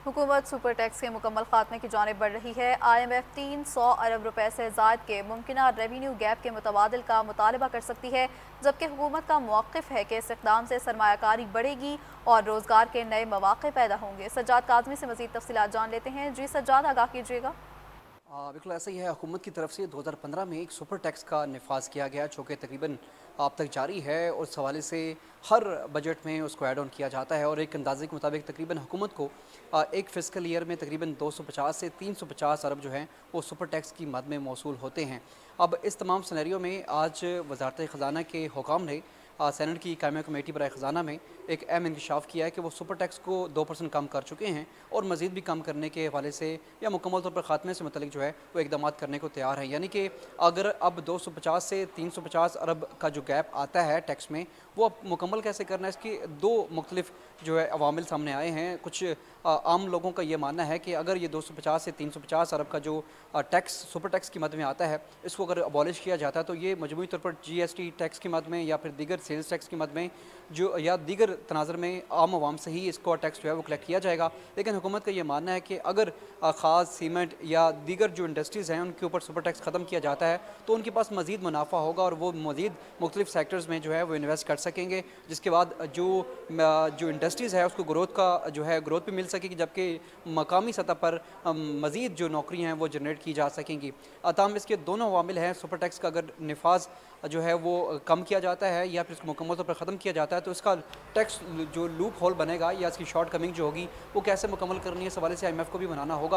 हुकूमत super tax के मुकम्मल खात्मे की जानिब बढ़ रही है। IMF 300 अरब रुपए से ज़ायद के मुमकिना रेवेन्यू गैप के मुतबादिल का मुतालबा कर सकती है, जबकि हुकूमत का मौक़िफ़ है कि इस इक़दाम से सरमायाकारी बढ़ेगी और रोज़गार के नए मौक़े पैदा होंगे। सज्जाद काज़मी से मज़ीद तफ़सीलात जान लेते हैं। जी सज्जाद, आगाह कीजिएगा। बिल्कुल ऐसा ही है। हुकूमत की तरफ से 2015 में एक सुपर टैक्स का नफाज किया गया जो कि तकरीबन अब तक जारी है और उस हवाले से हर बजट में उसको ऐड ऑन किया जाता है और एक अंदाजे के मुताबिक तकरीबन हुकूमत को एक फ़िस्कल ईयर में तकरीबन 250 से 350 अरब जो हैं वो सुपर टैक्स की मद में मौसूल होते हैं। अब इस तमाम सिनेरियो में आज वजारत ख़जाना के हुकाम ने सेनेट की कायमी कमेटी बराए ख़जाना में एक अहम इंकशाफ किया है कि वो सुपर टैक्स को 2% कम कर चुके हैं और मज़ीद भी कम करने के हवाले से या मुकम्मल तौर पर ख़ात्मे से मतलब जो है वो इकदाम करने को तैयार है। यानी कि अगर अब 250 से 350 अरब का जो गैप आता है टैक्स में, वो अब मुकम्मल कैसे करना है, इसकी दो मुख्तलिफ जो है अवामिल सामने आए हैं। कुछ आम लोगों का ये मानना है कि अगर ये 250 से 350 अरब का जो टैक्स सुपर टैक्स की मद में आता है, इसको अगर अबॉलिश किया जाता है तो ये मजमूई तौर पर GST टैक्स की मद में या फिर दीगर सेल्स टैक्स की मद में जो या दीगर तनाज़र में आम आवाम से ही इसको टैक्स जो है वो कलेक्ट किया जाएगा। लेकिन हुकूमत का ये मानना है कि अगर ख़ास सीमेंट या दीगर जो इंडस्ट्रीज़ हैं उनके ऊपर सुपर टैक्स ख़त्म किया जाता है तो उनके पास मज़ीद मुनाफा होगा और वो मज़ीद मुख्तलिफ सेक्टर्स में जो है वो इन्वेस्ट कर सकेंगे, जिसके बाद जो इंडस्ट्रीज़ है उसको ग्रोथ का जो है ग्रोथ भी मिल सकेगी, जबकि मकामी सतह पर मज़ीद जो नौकरियाँ हैं वो जनरेट की जा सकेंगी। ताहम इसके दोनों अवामिल हैं। सुपर टैक्स का अगर नफाज जो है वो कम किया जाता है या फिर इसको मुकम्मल तौर पर ख़त्म किया जाता है तो इसका टैक्स जो लूप होल बनेगा या इसकी शॉर्ट कमिंग जो होगी वो कैसे मुकम्मल करनी है, इस हवाले से IMF को भी बनाना होगा।